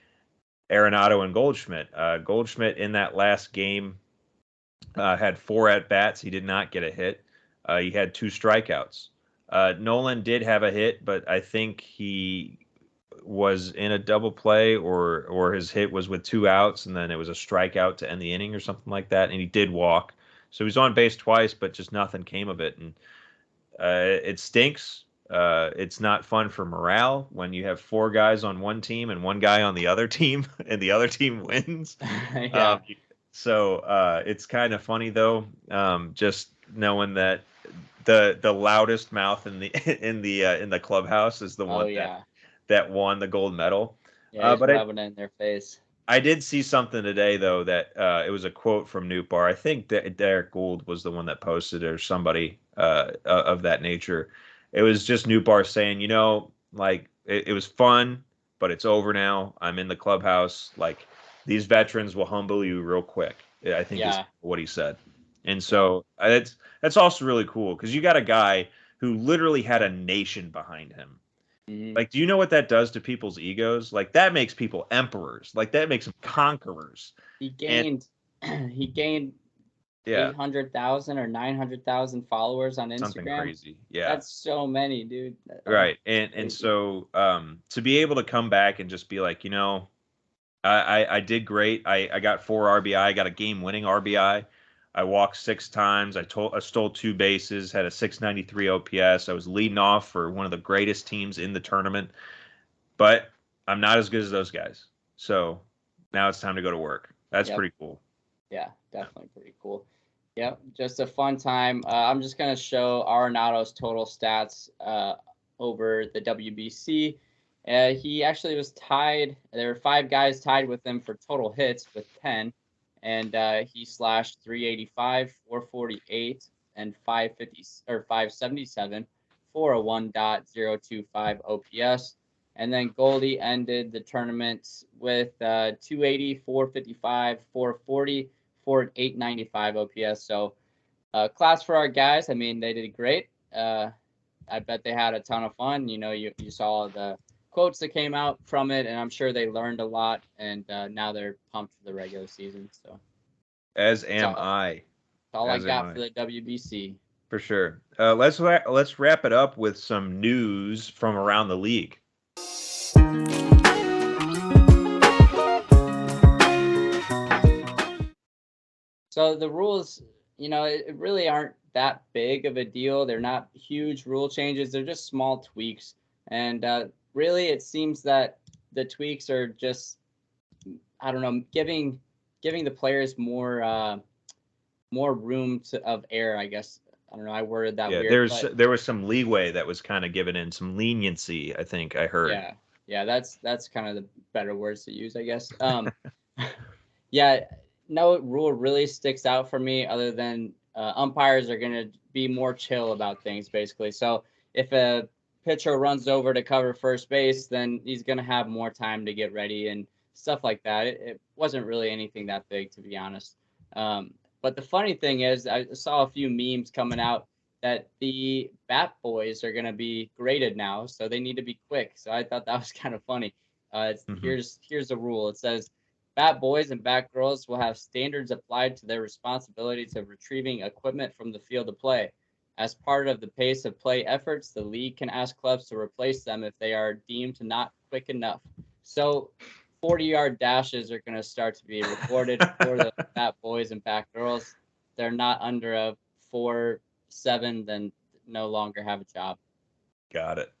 Arenado and Goldschmidt. Goldschmidt in that last game had 4 at bats. He did not get a hit. He had 2 strikeouts. Nolan did have a hit, but I think he was in a double play or his hit was with 2 outs and then it was a strikeout to end the inning or something like that. And he did walk. So he was on base twice, but just nothing came of it. And it stinks. It's not fun for morale when you have 4 guys on one team and 1 guy on the other team, and the other team wins. Yeah. It's kind of funny though, just knowing that the loudest mouth in the in the clubhouse is the Oh one yeah. that won the gold medal. Yeah. He's But rubbing it in their face. I did see something today though that it was a quote from Nootbaar. I think that Derek Gould was the one that posted it or somebody of that nature. It was just Nootbaar saying, like it was fun, but it's over now. I'm in the clubhouse. Like these veterans will humble you real quick. I think is Yeah. what he said. And Yeah. so that's also really cool because you got a guy who literally had a nation behind him. Hmm. Like, do you know what that does to people's egos? Like, that makes people emperors. Like, that makes them conquerors. He And gained he gained yeah, 800,000 or 900,000 followers on something Instagram. crazy. Yeah, That's so many, dude. Oh, right. And crazy. so to be able to come back and just be like, I did great. I got 4 RBI. I got a game winning RBI. I walked 6 times. I stole 2 bases. Had a 693 OPS. I was leading off for one of the greatest teams in the tournament. But I'm not as good as those guys. So now it's time to go to work. That's Yep. pretty cool. Yeah, definitely pretty cool. Yep, just a fun time. I'm just gonna show Arenado's total stats over the WBC. He actually was tied. There were 5 guys tied with him for total hits with 10, and he slashed 385, 448, and 550 or 577 for a 1.025 OPS. And then Goldie ended the tournament with 280, 455, 440 for an 895 OPS. So class for our guys. I mean, they did great. I bet they had a ton of fun. You saw the quotes that came out from it, and I'm sure they learned a lot. And now they're pumped for the regular season. So As that's am I. all I As am got I. for the WBC. For sure. Let's wrap it up with some news from around the league. So the rules, it really aren't that big of a deal. They're not huge rule changes. They're just small tweaks. And really, it seems that the tweaks are just, I don't know, giving the players more room of error. I guess I don't know. I worded that Yeah, weird, but there was some leeway that was kind of given in, some leniency, I think I heard. yeah, that's kind of the better words to use, I guess. Yeah, no rule really sticks out for me other than umpires are going to be more chill about things, basically. So if a pitcher runs over to cover first base, then he's going to have more time to get ready and stuff like that. It wasn't really anything that big, to be honest. But the funny thing is, I saw a few memes coming out that the bat boys are going to be graded now, so they need to be quick. So I thought that was kind of funny. Hmm. Here's the rule. It says bat boys and bat girls will have standards applied to their responsibilities of retrieving equipment from the field of play. As part of the pace of play efforts, the league can ask clubs to replace them if they are deemed not quick enough. So 40-yard dashes are going to start to be recorded for the bat boys and bat girls. They're not under a 4.7, then no longer have a job. Got it.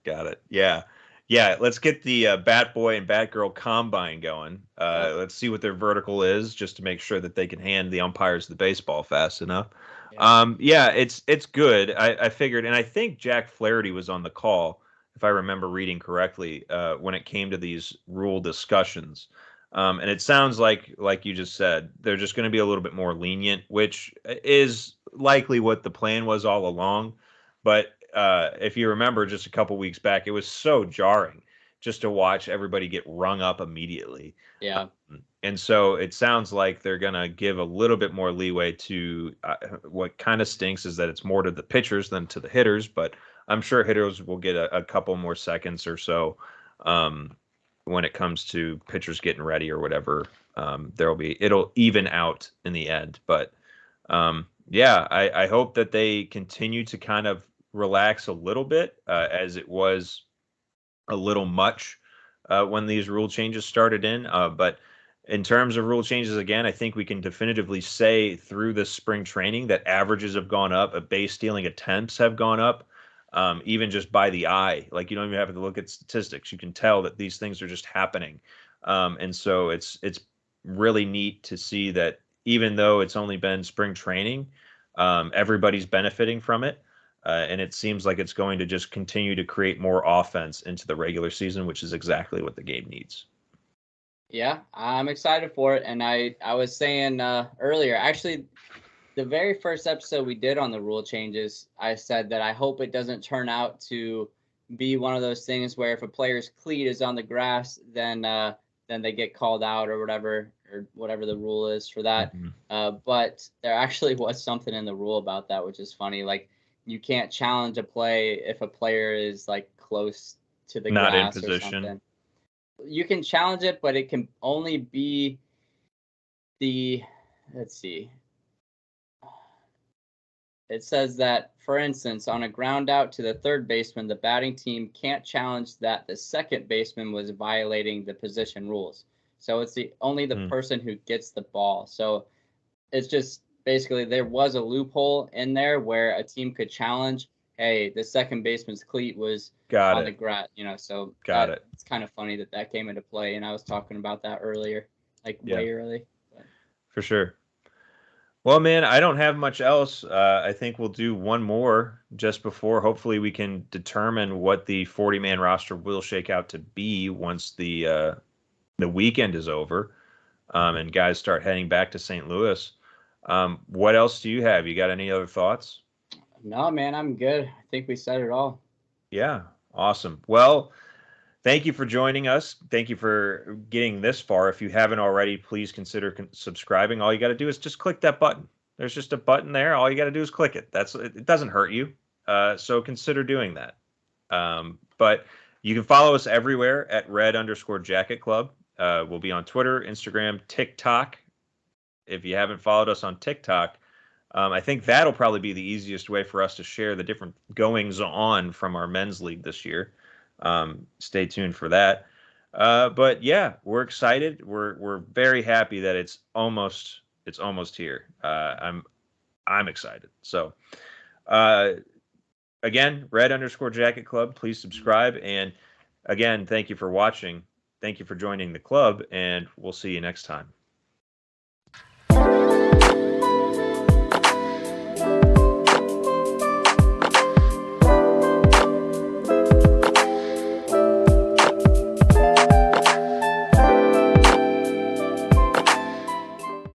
Got it. Yeah. Yeah, let's get the Bat Boy and Bat Girl combine going. Yep. Let's see what their vertical is, just to make sure that they can hand the umpires the baseball fast enough. Yeah. Yeah, it's good. I figured, and I think Jack Flaherty was on the call, if I remember reading correctly, when it came to these rule discussions. And it sounds like you just said, they're just going to be a little bit more lenient, which is likely what the plan was all along. But if you remember, just a couple weeks back, it was so jarring just to watch everybody get rung up immediately. Yeah. And so it sounds like they're going to give a little bit more leeway to what kind of stinks is that it's more to the pitchers than to the hitters, but I'm sure hitters will get a couple more seconds or so um, when it comes to pitchers getting ready or whatever. It'll even out in the end. But yeah, I hope that they continue to kind of relax a little bit, as it was a little much when these rule changes started in. But in terms of rule changes, again, I think we can definitively say through this spring training that averages have gone up, base stealing attempts have gone up, even just by the eye. Like, you don't even have to look at statistics; you can tell that these things are just happening. And so it's really neat to see that even though it's only been spring training, everybody's benefiting from it. And it seems like it's going to just continue to create more offense into the regular season, which is exactly what the game needs. Yeah, I'm excited for it. And I was saying earlier, actually, the very first episode we did on the rule changes, I said that I hope it doesn't turn out to be one of those things where if a player's cleat is on the grass, then they get called out or whatever the rule is for that. Hmm. But there actually was something in the rule about that, which is funny. Like you can't challenge a play if a player is like close to the Not in grass or position. something. You can challenge it, but it can only be the let's see. It says that, for instance, on a ground out to the third baseman, the batting team can't challenge that the second baseman was violating the position rules. So it's only the Mm, person who gets the ball. So it's just basically there was a loophole in there where a team could challenge, hey, the second baseman's cleat was got on the it. grass, so Got that it. it's kind of funny that came into play. And I was talking about that earlier, like Yeah, way early. But for sure. Well, man, I don't have much else. I think we'll do one more just before. Hopefully, we can determine what the 40-man roster will shake out to be once the weekend is over, and guys start heading back to St. Louis. What else do you have? You got any other thoughts? No, man, I'm good. I think we said it all. Yeah, awesome. Well, thank you for joining us. Thank you for getting this far. If you haven't already, please consider subscribing. All you got to do is just click that button. There's just a button there. All you got to do is click it. It doesn't hurt you. So consider doing that. But you can follow us everywhere at red_jacket club. We'll be on Twitter, Instagram, TikTok. If you haven't followed us on TikTok, I think that'll probably be the easiest way for us to share the different goings on from our men's league this year. Stay tuned for that. But yeah, we're excited. We're very happy that it's almost here. I'm excited. So again, red_jacket club. Please subscribe, and again, thank you for watching. Thank you for joining the club, and we'll see you next time.